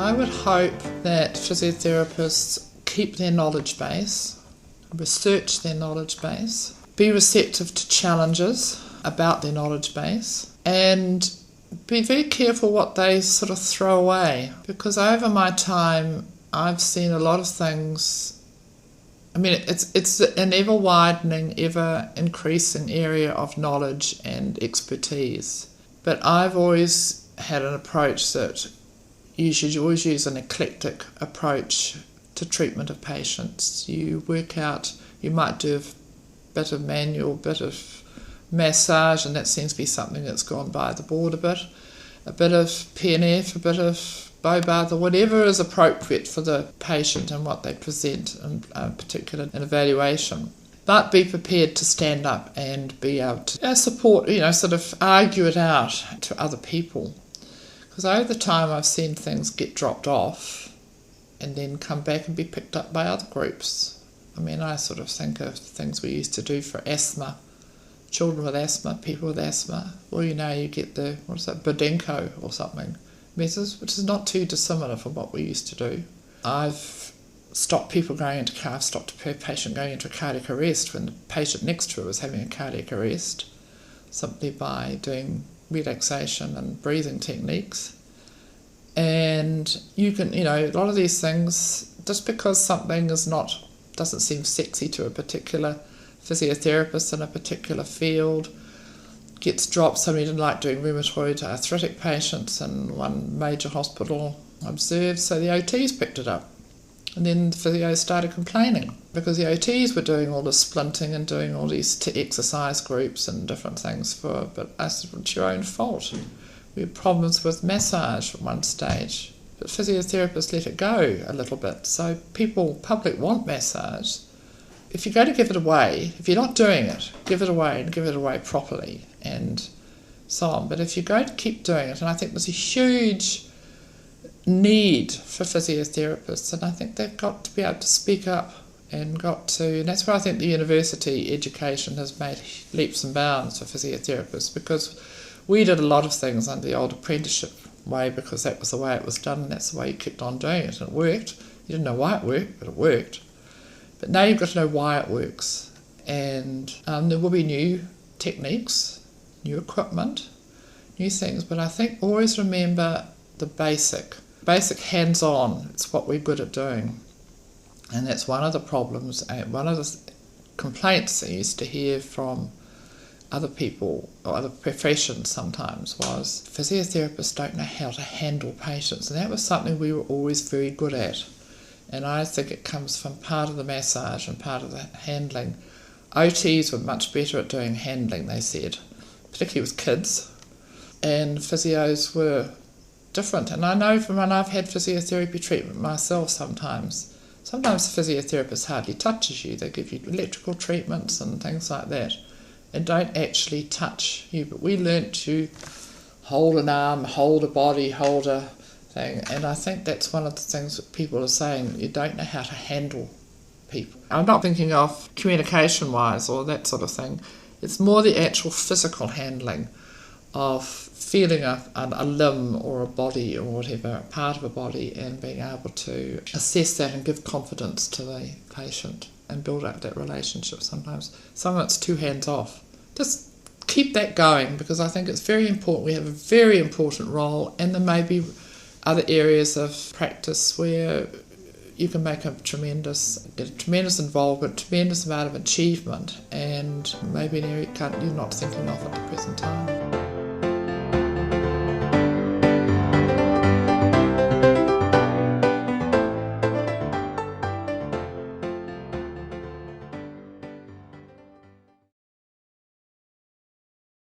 I would hope that physiotherapists keep their knowledge base, research their knowledge base, be receptive to challenges about their knowledge base, and be very careful what they sort of throw away. Because over my time, I've seen a lot of things. I mean, it's an ever-widening, ever-increasing area of knowledge and expertise. But I've always had an approach that you should always use an eclectic approach to treatment of patients. You work out, you might do a bit of manual, bit of massage, and that seems to be something that's gone by the board a bit of PNF, a bit of bow bath, or whatever is appropriate for the patient and what they present, in particular an evaluation. But be prepared to stand up and be able to support, sort of argue it out to other people. Because over the time I've seen things get dropped off and then come back and be picked up by other groups. I mean, I sort of think of things we used to do for asthma, children with asthma, people with asthma. Well, you get the, Bodenko or something, methods, which is not too dissimilar from what we used to do. I've stopped people going into car, I've stopped a patient going into a cardiac arrest when the patient next to her was having a cardiac arrest, simply by doing relaxation and breathing techniques. And you can, a lot of these things, just because something doesn't seem sexy to a particular physiotherapist in a particular field, gets dropped. Somebody didn't like doing rheumatoid arthritic patients in one major hospital observed, so the OTs picked it up. And then the physios started complaining because the OTs were doing all this splinting and doing all these exercise groups and different things but I said, it's your own fault. We had problems with massage at one stage, but physiotherapists let it go a little bit. So public want massage. If you're going to give it away, if you're not doing it, give it away and give it away properly and so on. But if you're going to keep doing it, and I think there's a huge need for physiotherapists, and I think they've got to be able to speak up and that's where I think the university education has made leaps and bounds for physiotherapists, because we did a lot of things under the old apprenticeship way because that was the way it was done and that's the way you kept on doing it, and it worked. You didn't know why it worked, but it worked. But now you've got to know why it works, and there will be new techniques, new equipment, new things, but I think always remember the basic hands-on. It's what we're good at doing, and that's one of the problems, one of the complaints I used to hear from other people or other professions sometimes was physiotherapists don't know how to handle patients, and that was something we were always very good at. And I think it comes from part of the massage and part of the handling. OTs were much better at doing handling, they said, particularly with kids, and physios were different. And I know from when I've had physiotherapy treatment myself sometimes the physiotherapist hardly touches you. They give you electrical treatments and things like that and don't actually touch you. But we learnt to hold an arm, hold a body, hold a thing. And I think that's one of the things that people are saying, you don't know how to handle people. I'm not thinking of communication-wise or that sort of thing. It's more the actual physical handling of feeling a limb or a body or whatever, a part of a body, and being able to assess that and give confidence to the patient and build up that relationship. Sometimes some of it's too hands-off. Just keep that going, because I think it's very important. We have a very important role, and there may be other areas of practice where you can make get a tremendous involvement, tremendous amount of achievement, and maybe an area you're not thinking of at the present time.